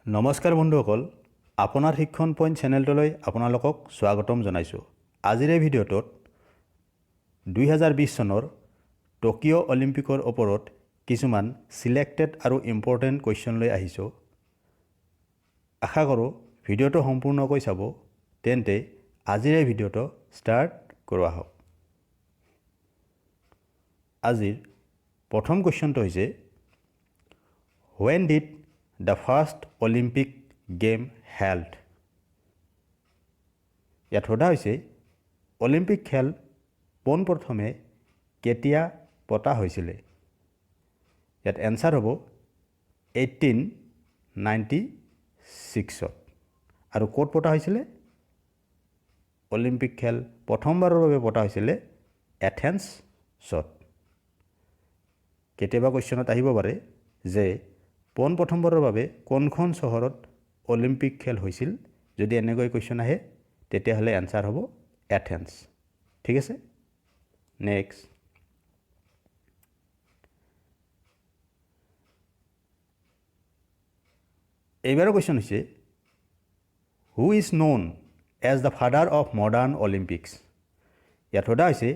নমস্কাৰ বন্ধুসকল, আপোনাৰ শিক্ষণ পইণ্ট চেনেলটোলৈ আপোনালোকক স্বাগতম জনাইছোঁ। আজিৰ এই ভিডিঅ'টোত 2020 চনৰ টকিঅ' অলিম্পিকৰ ওপৰত কিছুমান সিলেক্টেড আৰু ইম্পৰ্টেণ্ট কুৱেশ্যন লৈ আহিছোঁ। আশা কৰোঁ ভিডিঅ'টো সম্পূৰ্ণকৈ চাব। তেন্তে আজিৰ এই ভিডিঅ'টো ষ্টাৰ্ট কৰোঁ আহক। আজিৰ প্ৰথম কুৱেশ্যনটো হৈছে When did the first Olympic game held? ইয়াত সোধা হৈছে অলিম্পিক খেল পোনপ্ৰথমে কেতিয়া পতা হৈছিলে। ইয়াত এনসাৰ হ'ব 1896 আৰু ক'ত পতা হৈছিলে? অলিম্পিক খেল প্ৰথমবাৰৰ বাবে পতা হৈছিলে এথেন্সত। কেতিয়াবা কুৱেশ্যনত আহিব পাৰে যে পোনপ্ৰথমবাৰৰ বাবে কোনখন চহৰত অলিম্পিক খেল হৈছিল। যদি এনেকৈ কুৱেশ্যন আহে তেতিয়াহ'লে এনসাৰ হ'ব এথেন্স। ঠিক আছে, নেক্সট। এইবাৰৰ কুৱেশ্যন হৈছে who is known as the father of modern Olympics. ইয়াত সোধা হৈছে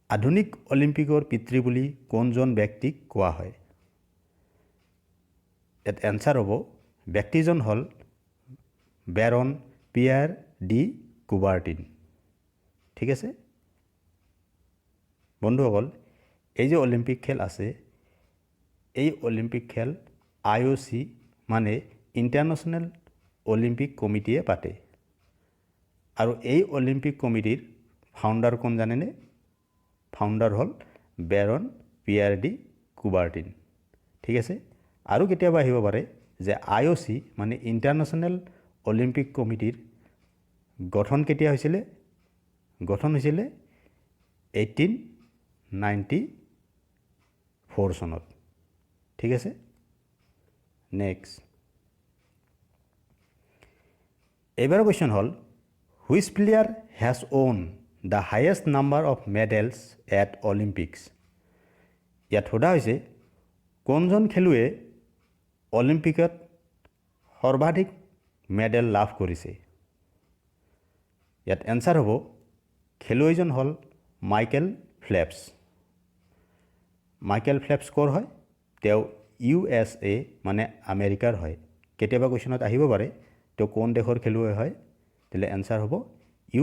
আধুনিক অলিম্পিকৰ পিতৃ বুলি কোনজন ব্যক্তিক কোৱা হয়। ইয়াত এনসাৰ হ'ব ব্যক্তিজন হ'ল বেৰন পিয়াৰ ডি কুবাৰ্টিন। ঠিক আছে বন্ধুসকল, এই যে অলিম্পিক খেল আছে, এই অলিম্পিক খেল IOC মানে ইণ্টাৰনেশ্যনেল অলিম্পিক কমিটিয়ে পাতে। আৰু এই অলিম্পিক কমিটিৰ ফাউণ্ডাৰ কোন জানেনে? ফাউণ্ডাৰ হ'ল বেৰন পিয়াৰ ডি কুবাৰ্টিন। ঠিক আছে, আৰু কেতিয়াবা আহিব পাৰে যে IOC মানে ইণ্টাৰনেশ্যনেল অলিম্পিক কমিটিৰ গঠন কেতিয়া হৈছিলে? গঠন হৈছিলে 1894 চনত। ঠিক আছে, নেক্সট। এইবাৰ কুৱেশ্যন হ'ল which player has won the highest number of medals at Olympics. ইয়াত সোধা হৈছে কোনজন খেলুৱৈয়ে অলিম্পিকত সৰ্বাধিক মেডেল লাভ কৰিছে। ইয়াত এনসাৰ হ'ব খেলুৱৈজন হ'ল মাইকেল ফেল্পছ। মাইকেল ফেল্পছ ক'ৰ হয়? তেওঁ USA মানে আমেৰিকাৰ হয়। কেতিয়াবা কুৱেশ্যনত আহিব পাৰে তেওঁ কোন দেশৰ খেলুৱৈ হয়, তেতিয়াহ'লে এনসাৰ হ'ব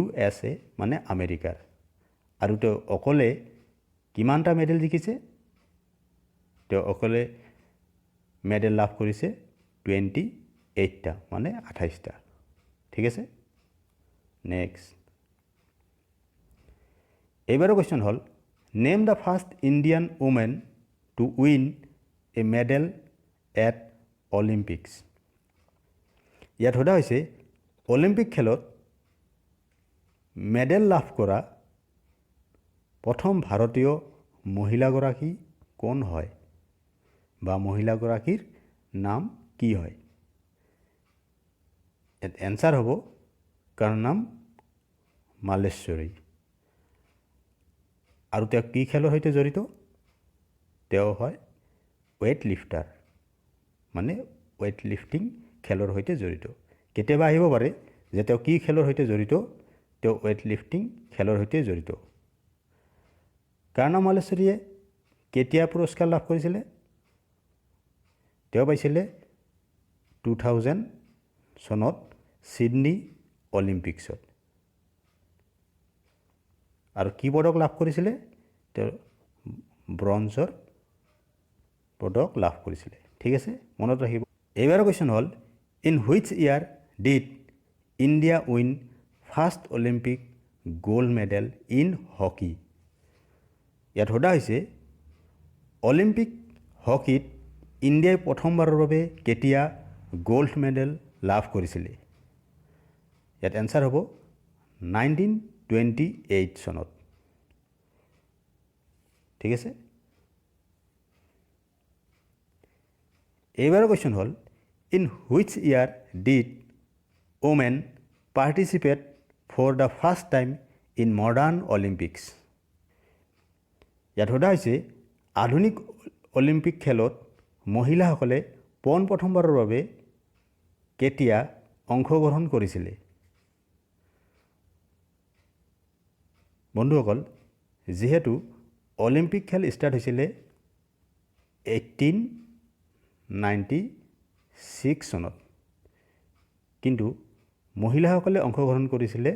USA মানে আমেৰিকাৰ। আৰু তেওঁ অকলে কিমানটা মেডেল জিকিছে? তেওঁ অকলে মেডেল লাভ কৰিছে 28টা মানে 28টা। ঠিক আছে, নেক্সট। এইবাৰৰ কুৱেশ্যন হ'ল name the first Indian women to win A medal at Olympics. ইয়াত সোধা হৈছে অলিম্পিক খেলত মেডেল লাভ কৰা প্ৰথম ভাৰতীয় মহিলাগৰাকী কোন হয় বা মহিলাগৰাকীৰ নাম কি হয়। ইয়াত এনসাৰ হ'ব কৰ্ণম মাল্লেশ্বৰী। আৰু তেওঁ কি খেলৰ সৈতে জড়িত? তেওঁ হয় ৱেইট লিফটাৰ মানে ৱেইট লিফটিং খেলৰ সৈতে জড়িত। কেতিয়াবা আহিব পাৰে যে তেওঁ কি খেলৰ সৈতে জড়িত? তেওঁ ৱেইট লিফটিং খেলৰ সৈতে জড়িত। কৰ্ণম মাল্লেশ্বৰীয়ে কেতিয়া পুৰস্কাৰ লাভ কৰিছিলে? তেওঁ পাইছিলে 2000 চনত ছিডনী অলিম্পিক্সত। আৰু কি পদক লাভ কৰিছিলে? তেওঁ ব্ৰঞ্জৰ পদক লাভ কৰিছিলে। ঠিক আছে, মনত ৰাখিব। এইবাৰৰ কুৱেশ্যন হ'ল in which year did India win first Olympic gold medal in hockey. ইয়াত সোধা হৈছে অলিম্পিক হকীত ইণ্ডিয়াই প্ৰথমবাৰৰ বাবে কেতিয়া গ'ল্ড মেডেল লাভ কৰিছিলে। ইয়াত এনসাৰ হ'ব 1928 চনত। ঠিক আছে, এইবাৰৰ কুৱেশ্যন হ'ল in which year did women participate for the first time in modern Olympics. ইয়াত সোধা হৈছে আধুনিক অলিম্পিক খেলত মহিলাসকলে পোনপ্ৰথমবাৰৰ বাবে কেতিয়া অংশগ্ৰহণ কৰিছিলে? বন্ধুসকল, যিহেতু অলিম্পিক খেল ষ্টাৰ্ট হৈছিলে 1896 চনত, কিন্তু মহিলাসকলে অংশগ্ৰহণ কৰিছিলে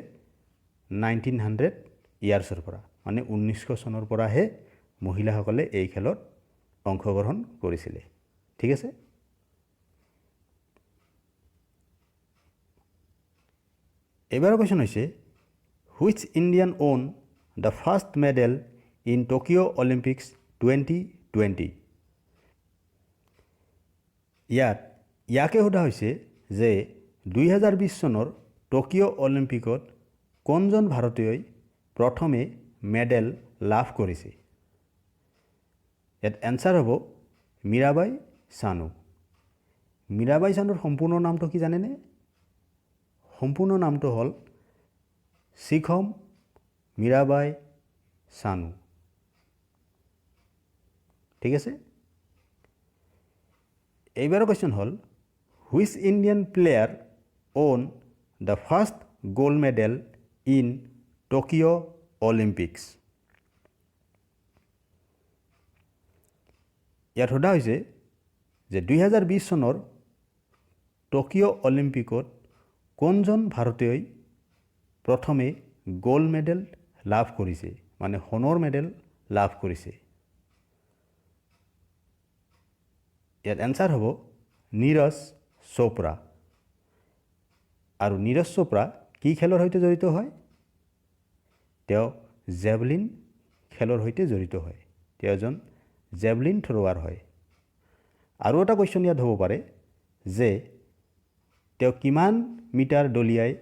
1900 ইয়াৰ্ছৰ পৰা, মানে 1900 চনৰ পৰাহে মহিলাসকলে এই খেলত অংশগ্ৰহণ কৰিছিলে। ঠিক আছে? এইবাৰৰ কুৱেশ্যন হৈছে, which Indian won the first medal in Tokyo' Olympics 2020? ইয়াকে সোধা হৈছে যে 2020 চনৰ টকিঅ' অলিম্পিকত কোনজন ভাৰতীয়ই প্ৰথমে মেডেল লাভ কৰিছে? ইয়াত এনচাৰ হ'ব মীৰাবাই চানু। মীৰাবাই চানুৰ সম্পূৰ্ণ নামটো কি জানেনে? সম্পূৰ্ণ নামটো হ'ল শিখম মীৰাবাই চানু। ঠিক আছে? এইবাৰৰ কুৱেশ্যন হ'ল, which Indian player won the first gold medal in Tokyo' Olympics? ইয়াত সোধা হৈছে যে 2020 চনৰ টকিঅ' অলিম্পিকত কোনজন ভাৰতীয়ই প্ৰথমে গ'ল্ড মেডেল লাভ কৰিছে, মানে সোণৰ মেডেল লাভ কৰিছে? ইয়াত এনচাৰ হ'ব নীৰজ চোপ্ৰা। আৰু নীৰজ চোপ্ৰা কি খেলৰ সৈতে জড়িত হয়? তেওঁ জেভলিন খেলৰ সৈতে জড়িত হয়। তেওঁ এজন জেভলিন থ্ৰোৱাৰ হয়। আৰু এটা কুৱেশ্যন ইয়াত হ'ব পাৰে যে তেওঁ কিমান মিটাৰ দলিয়াই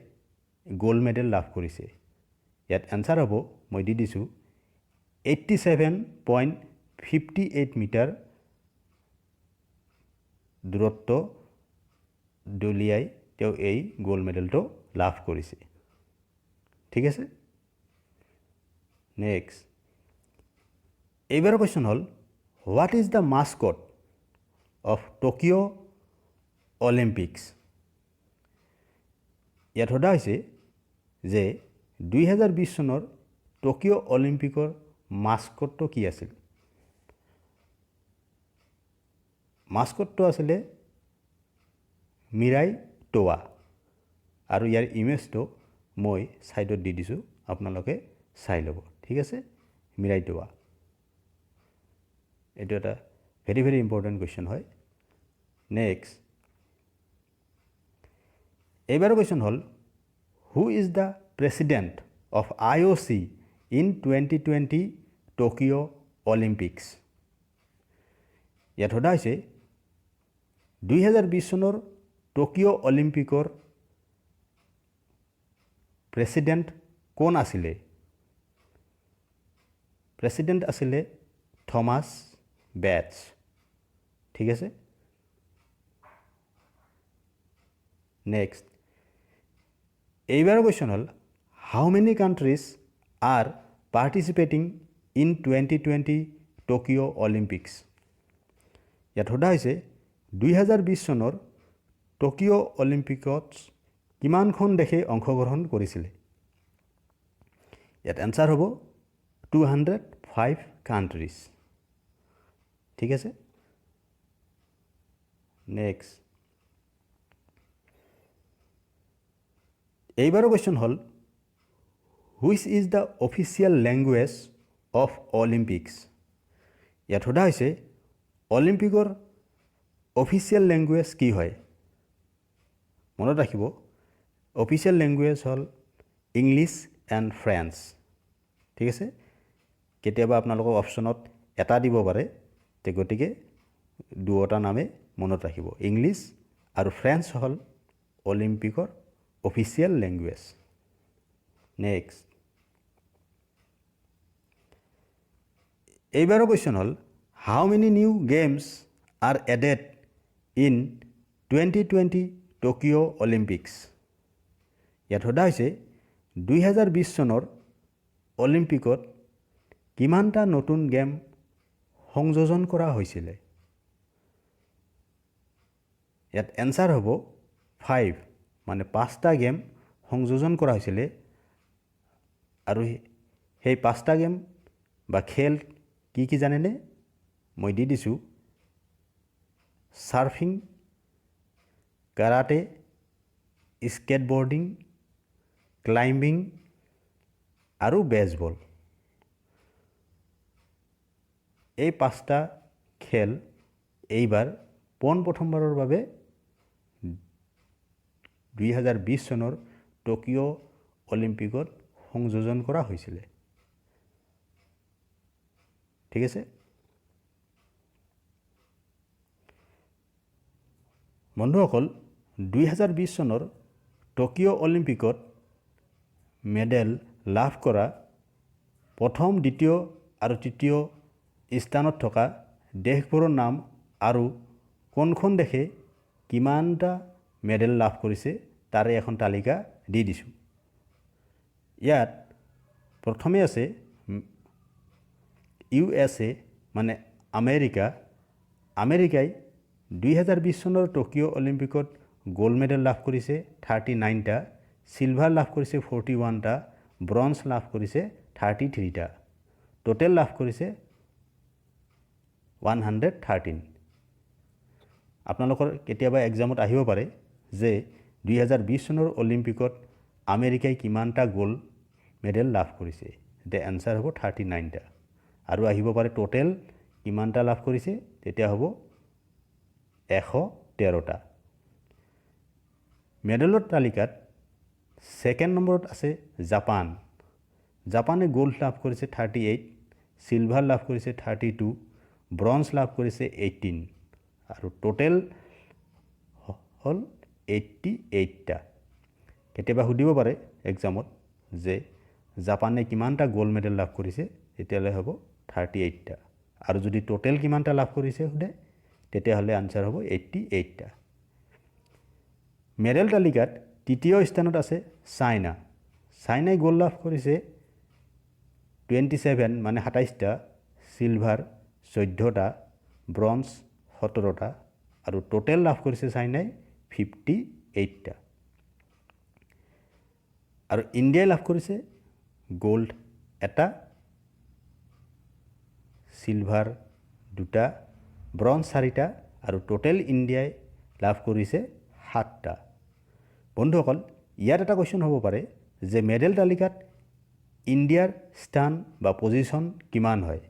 গ'ল্ড মেডেল লাভ কৰিছে? ইয়াত এনচাৰ হ'ব, মই দি দিছোঁ, 87.58 মিটাৰ দূৰত্ব দলিয়াই তেওঁ এই গ'ল্ড মেডেলটো লাভ কৰিছে। ঠিক আছে? নেক্সট, এইবাৰৰ কুৱেশ্যন হ'ল, what is the Mascot of Tokyo' Olympics? ইয়াত সোধা হৈছে যে 2020 চনৰ টকিঅ' অলিম্পিকৰ মাস্কটটো কি আছিল? মাস্কটটো আছিলে মীৰাই টোৱা। আৰু ইয়াৰ ইমেজটো মই ছাইডত দি দিছোঁ, আপোনালোকে চাই ল'ব। ঠিক আছে? মীৰাই টোৱা। এইটো এটা ভেৰি ভেৰি ইম্পৰ্টেণ্ট কুৱেশ্যন হয়। নেক্সট, এইবাৰৰ কুৱেশ্যন হ'ল, who is the president of IOC in 2020 Tokyo' Olympics? ইয়াত সোধা হৈছে 2020 চনৰ টকিঅ' অলিম্পিকৰ প্ৰেচিডেণ্ট কোন আছিলে? প্ৰেচিডেণ্ট আছিলে থমাছ বেটছ। ঠিক আছে? নেক্সট, এইবাৰৰ কুৱেশ্যন হ'ল, how many countries are participating in 2020 Tokyo' Olympics? ইয়াত সোধা হৈছে 2020 চনৰ টকিঅ' অলিম্পিকত কিমানখন দেশে অংশগ্ৰহণ কৰিছিলে? ইয়াত এনচাৰ হ'ব 205 কাণ্ট্ৰিজ। ঠিক আছে? নেক্সট, এইবাৰৰ কুৱেশ্যন হ'ল, which is the official language of Olympics? ইয়াত সোধা হৈছে অলিম্পিকৰ অফিচিয়েল লেংগুৱেজ কি হয়? মনত ৰাখিব, অফিচিয়েল লেংগুৱেজ হ'ল ইংলিছ এণ্ড ফ্ৰেঞ্চ। ঠিক আছে? কেতিয়াবা আপোনালোকক অপশ্যনত এটা দিব পাৰে, গতিকে দুয়োটা নামে মনত ৰাখিব। ইংলিছ আৰু ফ্ৰেঞ্চ হ'ল অলিম্পিকৰ অফিচিয়েল লেংগুৱেজ। নেক্সট, এইবাৰৰ কুৱেশ্যন হ'ল, how many new games are added in 2020 Tokyo' Olympics? ইয়াত সোধা হৈছে 2020 চনৰ অলিম্পিকত কিমানটা নতুন গেম সংযোজন কৰা হৈছিলে? ইয়াত এনচাৰ হ'ব 5 মানে 5টা গেম সংযোজন কৰা হৈছিলে আৰু সেই 5টা গেম বা খেল কি জানেনে মই দি দিছোঁ সাৰ্ফিং কাৰাটে স্কেটবোৰ্ডিং ক্লাইম্বিং আৰু বেজবল এই 5টা খেল এইবাৰ প্ৰথমবাৰৰ বাবে 2020 চনৰ টকিঅ' অলিম্পিকত সংযোজন কৰা হৈছিলে ঠিক আছে বন্ধুসকল 2020 চনৰ টকিঅ' অলিম্পিকত মেডেল লাভ কৰা প্ৰথম দ্বিতীয় আৰু তৃতীয় স্থানত থকা দেশবোৰৰ নাম আৰু কোনখন দেশে কিমানটা মেডেল লাভ কৰিছে তাৰে এখন তালিকা দি দিছোঁ ইয়াত প্ৰথমে আছে USA মানে আমেৰিকাই 2020 চনৰ টকিঅ' অলিম্পিকত গোল্ড মেডেল লাভ কৰিছে 39টা সিলভাৰ লাভ কৰিছে 41টা ব্ৰঞ্জ লাভ কৰিছে 33টা টোটেল লাভ কৰিছে 113 আপোনালোকৰ কেতিয়াবা এক্সামত আহিব পাৰে যে 2020 চনৰ অলিম্পিকত আমেৰিকাই কিমানটা গোল্ড মেডেল লাভ কৰিছে the answer হ'ব 39টা আৰু আহিব পাৰে টোটেল কিমানটা লাভ কৰিছে তেতিয়া হ'ব 113টা মেডেলৰ তালিকাত সেকেন্ড নম্বৰত আছে জাপানে গোল্ড লাভ কৰিছে 38 সিলভাৰ লাভ কৰিছে 32 ব্ৰঞ্জ লাভ কৰিছে 18 আৰু টোটেল হল 88টা কেতিয়াবা সুধিব পাৰে এক্সামত যে জাপানে কিমানটা গোল্ড মেডেল লাভ কৰিছে তেতিয়ালে হ'ব 38টা আৰু যদি টোটেল কিমানটা লাভ কৰিছে সুধে তেতিয়াহলে আনসাৰ হ'ব 88টা মেডেল তালিকাত তৃতীয় স্থানত আছে চাইনাই গোল্ড লাভ কৰিছে 27 মানে 27টা সিলভাৰ 14টা ব্ৰঞ্জ 17টা আৰু টোটেল লাভ কৰিছে চাইনাই 58টা আৰু ইণ্ডিয়াই লাভ কৰিছে গোল্ড এটা সিলভাৰ 2টা ব্ৰঞ্জ 4টা আৰু টোটেল ইণ্ডিয়াই লাভ কৰিছে 7টা বন্ধুসকল ইয়াত এটা কোৱেশ্চন হ'ব পাৰে যে মেডেল তালিকাত ইণ্ডিয়াৰ স্থান বা পজিশন কিমান হয়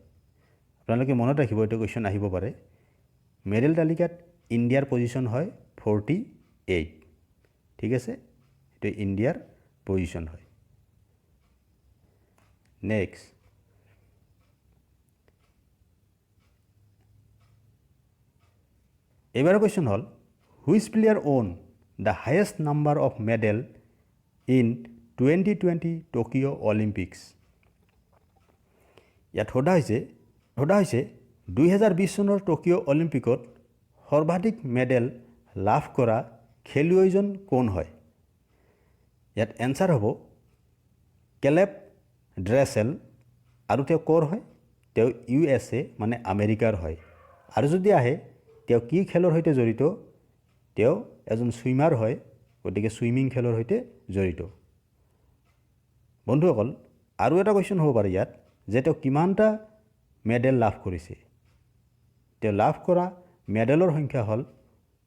আপোনালোকে মনত ৰাখিব এটা কোৱেশ্চন আহিব পাৰে মেডেল তালিকাত ইণ্ডিয়াৰ পজিশন হয় 48 ঠিক আছে এটা ইণ্ডিয়াৰ পজিশন হয় নেক্সট এবাৰ question hall which player own the highest number of medal in 2020 Tokyo Olympics ইয়াত সোধা হৈছে 2020 চনৰ টকিঅ' অলিম্পিকত সৰ্বাধিক মেডেল লাভ কৰা খেলুৱৈজন কোন হয় ইয়াত এনসাৰ হ'ব কেলেব ড্ৰেছেল আৰু তেওঁ ক'ৰ হয় তেওঁ USA মানে আমেৰিকাৰ হয় আৰু যদি আহে তেওঁ কি খেলৰ সৈতে জড়িত তেওঁ এজন সুইমাৰ হয় গতিকে সুইমিং খেলৰ সৈতে জড়িত বন্ধুসকল আৰু এটা কোৱেশ্চন হ'ব পাৰে ইয়াত যে তেওঁ কিমানটা মেডেল লাভ কৰিছে তেওঁ লাভ কৰা মেডেলৰ সংখ্যা হল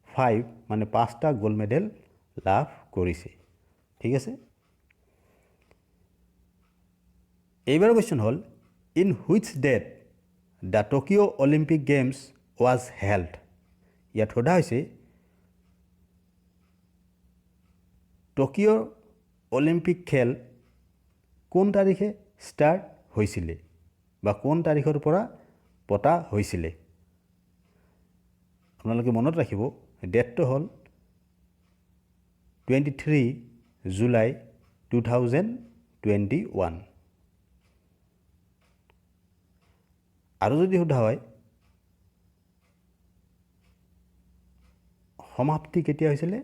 5 মানে 5টা গোল্ড মেডেল লাভ কৰিছে ঠিক আছে এইবাৰ question hall in which date the Tokyo Olympic Games was held ইয়াত সোধা হৈছে টকিঅ' অলিম্পিক খেল কোন তাৰিখে ষ্টাৰ্ট হৈছিলে বা কোন তাৰিখৰ পৰা পতা হৈছিলে আপোনালোকে মনত ৰাখিব ডেটটো হল 23 জুলাই 2021 আৰু যদি সোধা হয় সমাপ্তি কেতিয়া হৈছিলে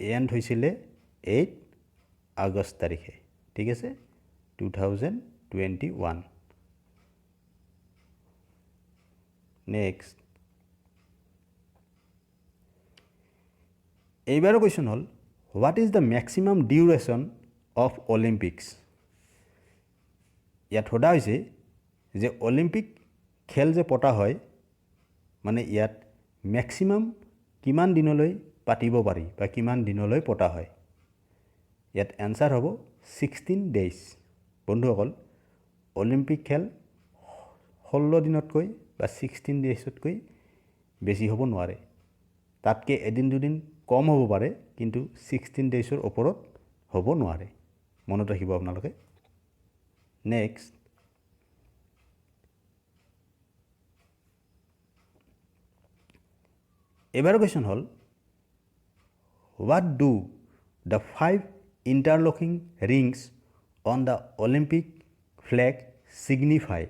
এণ্ড হৈছিলে 8 আগষ্ট তাৰিখে ঠিক আছে 2021 নেক্সট এইবাৰৰ কুৱেশ্যন হ'ল what is the maximum duration of Olympics. ইয়াত সোধা হৈছে যে অলিম্পিক খেল যে পতা হয় মানে ইয়াত মেক্সিমাম কিমান দিনলৈ পাতিব পাৰি বা কিমান দিনলৈ পতা হয়। ইয়াত এনচাৰ হ'ব 16 days। বন্ধুসকল অলিম্পিক খেল 16 দিনতকৈ বা 16 daysতকৈ বেছি হ'ব নোৱাৰে। তাতকৈ এদিন দুদিন কম হ'ব পাৰে কিন্তু 16 daysৰ ওপৰত হ'ব নোৱাৰে। মনত ৰাখিব আপোনালোকে। নেক্সট এবাৰ কুৱেশ্যন হ'ল what do the 5 interlocking rings on the Olympic flag signify.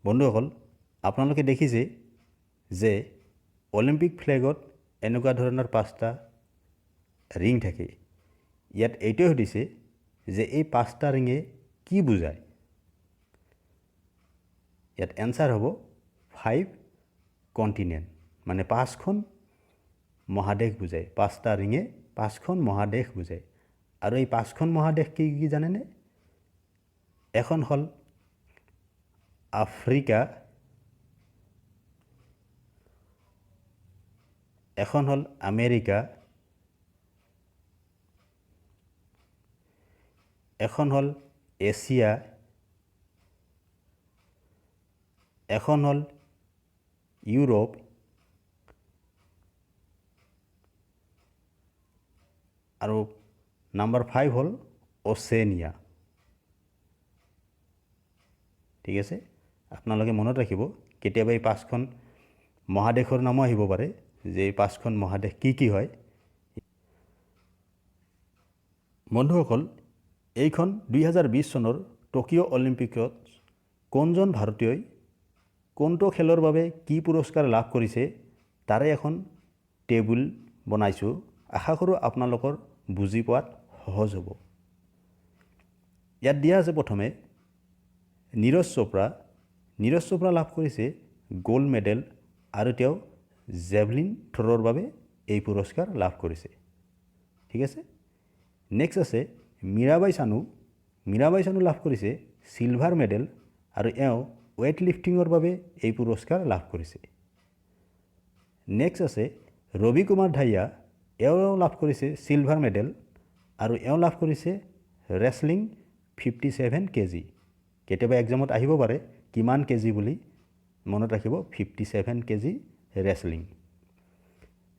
বন্ধুসকল আপোনালোকে দেখিছে যে অলিম্পিক ফ্লেগত এনেকুৱা ধৰণৰ 5টা ৰিং থাকে। ইয়াত এইটোৱে সুধিছে যে এই 5টা ৰিঙে কি বুজায়। ইয়াত এনচাৰ হ'ব 5 কণ্টিনেণ্ট মানে 5খন মহাদেশ বুজায়। 5টা ৰিঙে 5খন মহাদেশ বুজায়। আৰু এই 5খন মহাদেশ কি কি জানেনে? এখন হ'ল আফ্ৰিকা, এখন হ'ল আমেৰিকা, এখন হ'ল এছিয়া, এখন হ'ল ইউৰোপ, আৰু নাম্বাৰ 5 হ'ল অচেনিয়া। ঠিক আছে, আপোনালোকে মনত ৰাখিব কেতিয়াবা এই 5খন মহাদেশৰ নামো আহিব পাৰে যে এই 5খন মহাদেশ কি কি হয়। বন্ধুসকল এইখন 2020 চনৰ টকিঅ' অলিম্পিকত কোনজন ভাৰতীয়ই কোনটো খেলৰ বাবে কি পুৰস্কাৰ লাভ কৰিছে তাৰে এখন টেবুল বনাইছোঁ। আশা কৰোঁ আপোনালোকৰ বুজি পোৱাত সহজ হ'ব। ইয়াত দিয়া আছে প্ৰথমে নীৰজ চোপ্ৰা। নীৰজ চোপ্ৰা লাভ কৰিছে গ'ল্ড মেডেল আৰু তেওঁ জেভলিন থ্ৰ'ৰ বাবে এই পুৰস্কাৰ লাভ কৰিছে। ঠিক আছে। নেক্সট আছে মীৰাবাই চানু। মীৰাবাই চানু লাভ কৰিছে চিলভাৰ মেডেল আৰু এওঁ ৱেইট লিফটিঙৰ বাবে এই পুৰস্কাৰ লাভ কৰিছে। নেক্সট আছে ৰবি কুমাৰ ধাইয়া। এওঁ লাভ কৰিছে চিলভাৰ মেডেল আৰু এওঁ লাভ কৰিছে ৰেছলিং 57 kg। কেতিয়াবা এক্সামত আহিব পাৰে কিমান কেজি বুলি, মনত ৰাখিব 57 kg ৰেছলিং।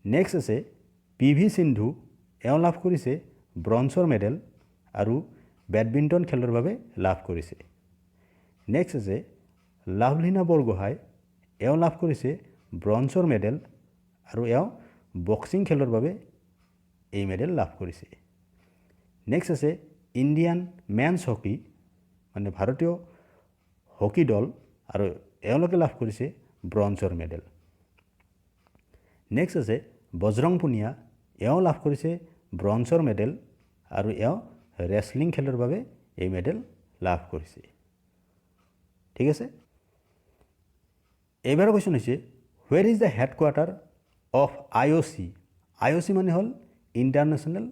নেক্সট আছে PV সিন্ধু। এওঁ লাভ কৰিছে ব্ৰঞ্জৰ মেডেল আৰু বেডমিণ্টন খেলৰ বাবে লাভ কৰিছে। নেক্সট আছে লাভলীনা বৰগোহাঁই। এওঁ লাভ কৰিছে ব্ৰঞ্জৰ মেডেল আৰু এওঁ বক্সিং খেলৰ বাবে এই মেডেল লাভ কৰিছে। নেক্সট আছে ইণ্ডিয়ান মেন্স হকী মানে ভাৰতীয় হকী দল আৰু এওঁলোকে লাভ কৰিছে ব্ৰঞ্জৰ মেডেল। নেক্সট আছে বজৰং পুনিয়া। এওঁ লাভ কৰিছে ব্ৰঞ্জৰ মেডেল আৰু এওঁ ৰেছলিং খেলৰ বাবে এই মেডেল লাভ কৰিছে। ঠিক আছে। এইবাৰৰ কুৱেশ্যন হৈছে where is the headquarter of IOC। IOC মানে হ'ল ইণ্টাৰনেশ্যনেল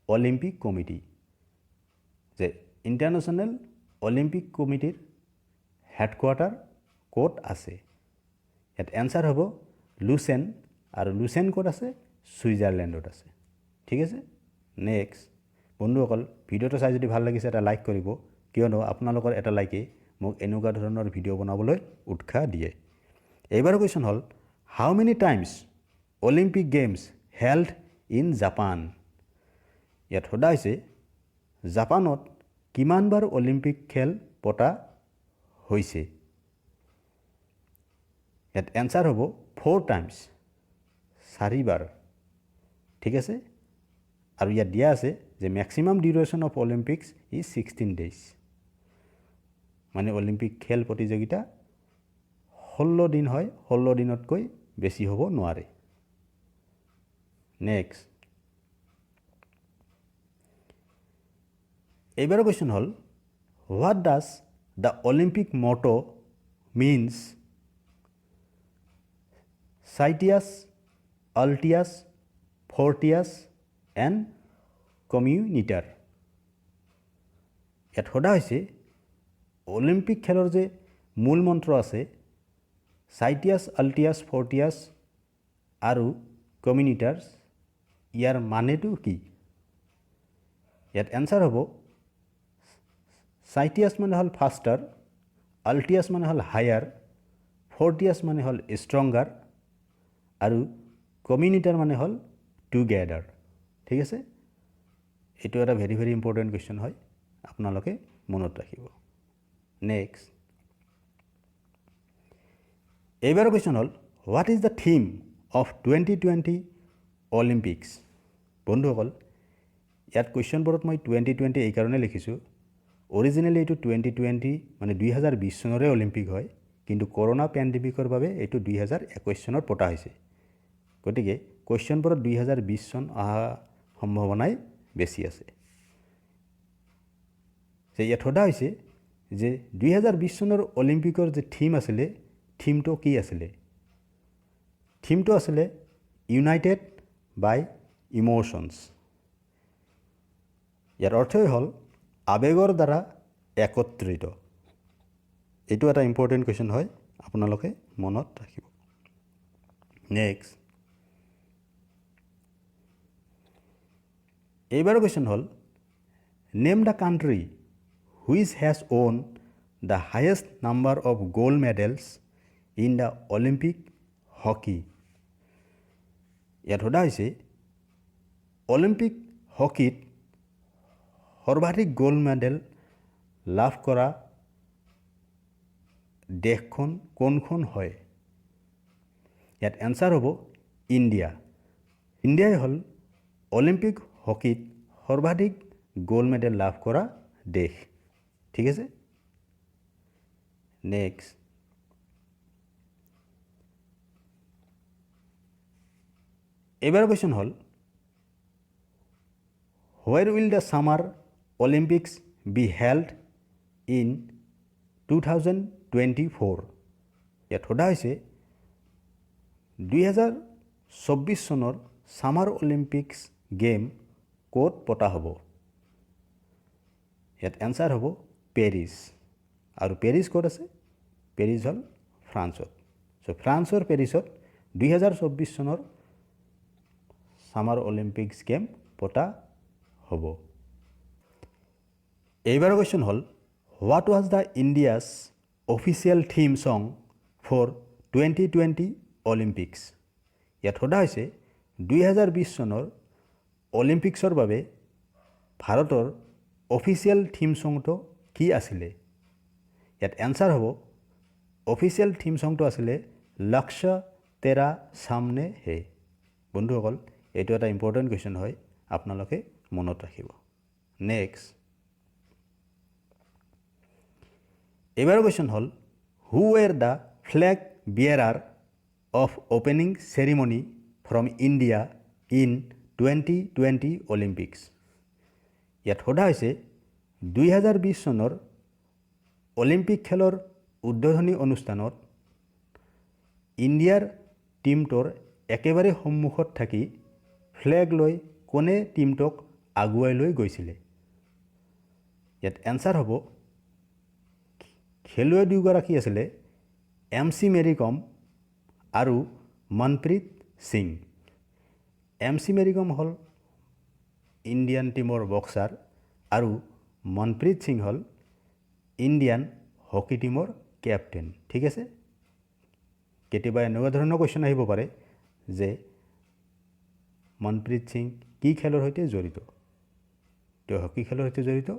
অলিম্পিক কমিটি। যে ইণ্টাৰনেশ্যনেল অলিম্পিক কমিটিৰ হেডকোৱাৰ্টাৰ ক'ত আছে। ইয়াত এনচাৰ হ'ব লুচেন আৰু লুচেন ক'ত আছে? ছুইজাৰলেণ্ডত আছে। ঠিক আছে। নেক্সট বন্ধুসকল ভিডিঅ'টো চাই যদি ভাল লাগিছে এটা লাইক কৰিব, কিয়নো আপোনালোকৰ এটা লাইকে মোক এনেকুৱা ধৰণৰ ভিডিঅ' বনাবলৈ উৎসাহ দিয়ে। এইবাৰৰ কুৱেশ্যন হ'ল how many times Olympic games held in Japan. ইয়াত সোধা হৈছে জাপানত কিমানবাৰ অলিম্পিক খেল পতা হৈছে। ইয়াত এনচাৰ হ'ব 4 times 4বাৰ। ঠিক আছে। আৰু ইয়াত দিয়া আছে যে maximum duration of Olympics is 16 days। মানে অলিম্পিক খেল প্ৰতিযোগিতা 16 দিন হয়, 16 দিনতকৈ বেছি হ'ব নোৱাৰে। নেক্সট এইবাৰৰ কুৱেশ্যন হ'ল what does the Olympic motto means Citius Altius Fortius and Communiter. ইয়াত সোধা হৈছে অলিম্পিক খেলৰ যে মূল মন্ত্ৰ আছে চাইটিয়াছ, আল্টিয়াছ, ফৰ্টিয়াছ আৰু কমিউনিটাৰ্ছ, ইয়াৰ মানেটো কি? ইয়াত এনচাৰ হ'ব চাইটিয়াছ মানে হ'ল ফাষ্টাৰ, আল্টিয়াছ মানে হ'ল হায়াৰ, ফৰ্টিয়াছ মানে হ'ল ষ্ট্ৰংগাৰ আৰু কমিউনিটাৰ মানে হ'ল টুগেডাৰ। ঠিক আছে, এইটো এটা ভেৰি ভেৰি ইম্পৰ্টেণ্ট কুৱেশ্যন হয়, আপোনালোকে মনত ৰাখিব। নেক্সট, এইবাৰৰ কুৱেশ্যন হ'ল what is the theme of 2020 Olympics? বন্ধুসকল, ইয়াত কুৱেশ্যনবোৰত মই 2020 এইকাৰণে লিখিছোঁ, অৰিজিনেলি এইটো 2020 মানে 2020 চনৰে অলিম্পিক হয়, কিন্তু কৰোণা পেণ্ডেমিকৰ বাবে এইটো 2021 চনত পতা হৈছে। গতিকে কুৱেশ্যনবোৰত 2020 চন অহা সম্ভাৱনাই বেছি আছে। যে ইয়াত সোধা হৈছে যে 2020 চনৰ অলিম্পিকৰ যে থিম আছিলে, থিমটো কি আছিলে? থিমটো আছিলে ইউনাইটেড বাই ইম'শ্যনছ। ইয়াৰ অৰ্থই হ'ল আৱেগৰ দ্বাৰা একত্ৰিত। এইটো এটা ইম্পৰ্টেণ্ট কুৱেশ্যন হয়, আপোনালোকে মনত ৰাখিব। নেক্সট, এইবাৰৰ কুৱেশ্যন হ'ল name the country which has won the highest number of gold medals in the Olympic hockey. ইয়াত সোধা হৈছে অলিম্পিক হকীত সৰ্বাধিক গ'ল্ড মেডেল লাভ কৰা দেশখন কোনখন হয়? ইয়াত এনচাৰ হ'ব ইণ্ডিয়া। ইণ্ডিয়াই হ'ল অলিম্পিক হকীত সৰ্বাধিক গ'ল্ড মেডেল লাভ কৰা দেশ। ঠিক আছে, নেক্সট, এইবাৰ কুৱেশ্যন হ'ল হোৱেৰ will the summer Olympics be held in 2024? ইয়াত সোধা হৈছে 2024 চনৰ ছামাৰ অলিম্পিক্স গেম ক'ত পতা হ'ব? ইয়াত এনচাৰ হ'ব পেৰিছ। আৰু পেৰিছ ক'ত আছে? পেৰিছ হ'ল ফ্ৰান্সত। চ' ফ্ৰান্সৰ পেৰিছত 2024 চনৰ ছামাৰ অলিম্পিক্স গেম পতা হ'ব। এইবাৰৰ কুৱেশ্যন হ'ল what was the India's official theme song for 2020 Olympics? ইয়াত সোধা হৈছে 2020 চনৰ অলিম্পিক্সৰ বাবে ভাৰতৰ অফিচিয়েল থিম ছংটো কি আছিলে? ইয়াত এনচাৰ হ'ব অফিচিয়েল থিম ছংটো আছিলে লক্ষ্য তেৰা সামনে হে। বন্ধুসকল, এইটো এটা ইম্পৰ্টেণ্ট কুৱেশ্যন হয়, আপোনালোকে মনত ৰাখিব। নেক্সট, এইবাৰৰ কুৱেশ্যন হ'ল who were the flag bearer of opening ceremony from India in 2020 Olympics? ইয়াত সোধা হৈছে 2020 চনৰ অলিম্পিক খেলৰ উদ্বোধনী অনুষ্ঠানত ইণ্ডিয়াৰ টীমটোৰ একেবাৰে সন্মুখত থাকি ফ্লেগ লৈ কোনে টীমটোক আগুৱাই লৈ গৈছিলে? ইয়াত এনচাৰ হ'ব খেলুৱৈ দুগৰাকী আছিলে MC মেৰী কম আৰু মনপ্ৰীত সিং। MC মেৰী কম হ'ল ইণ্ডিয়ান টীমৰ বক্সাৰ আৰু মনপ্ৰীত সিং হ'ল ইণ্ডিয়ান হকী টীমৰ কেপ্টেইন। ঠিক আছে, কেতিয়াবা এনেকুৱা ধৰণৰ কুৱেশ্যন আহিব পাৰে যে মনপ্ৰীত সিং কি খেলৰ সৈতে জড়িত? তেওঁ হকী খেলৰ সৈতে জড়িত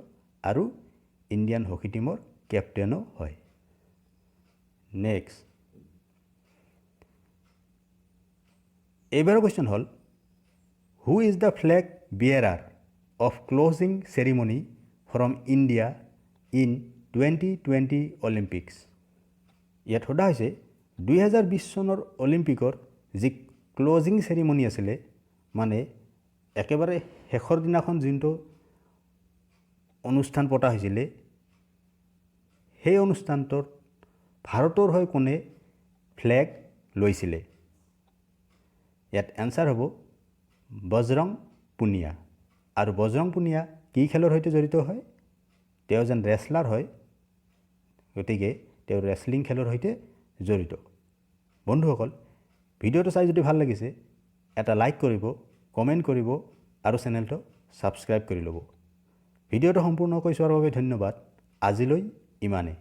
আৰু ইণ্ডিয়ান হকী টীমৰ কেপ্টেইনো হয়। নেক্সট, এইবাৰৰ কুৱেশ্যন হ'ল who is the flag bearer of closing ceremony from India in 2020 Olympics? ইয়াত সোধা হৈছে 2020 চনৰ অলিম্পিকৰ যি ক্লজিং চেৰিমনি আছিলে, মানে একেবাৰে শেষৰ দিনাখন যোনটো অনুষ্ঠান পতা হৈছিলে, সেই অনুষ্ঠানটোত ভাৰতৰ হৈ কোনে ফ্লেগ লৈছিলে? ইয়াত এনচাৰ হ'ব বজৰং পুনিয়া। আৰু বজৰং পুনিয়া কি খেলৰ সৈতে জড়িত হয়? তেওঁ যেন ৰেছলাৰ হয়, গতিকে তেওঁ ৰেছলিং খেলৰ সৈতে জড়িত। বন্ধুসকল, ভিডিঅ'টো চাই যদি ভাল লাগিছে এটা লাইক কৰিব, কমেণ্ট কৰিব আৰু চেনেলটো ছাবস্ক্ৰাইব কৰি ল'ব। ভিডিঅ'টো সম্পূৰ্ণকৈ চোৱাৰ বাবে ধন্যবাদ। আজিলৈ ইমানেই।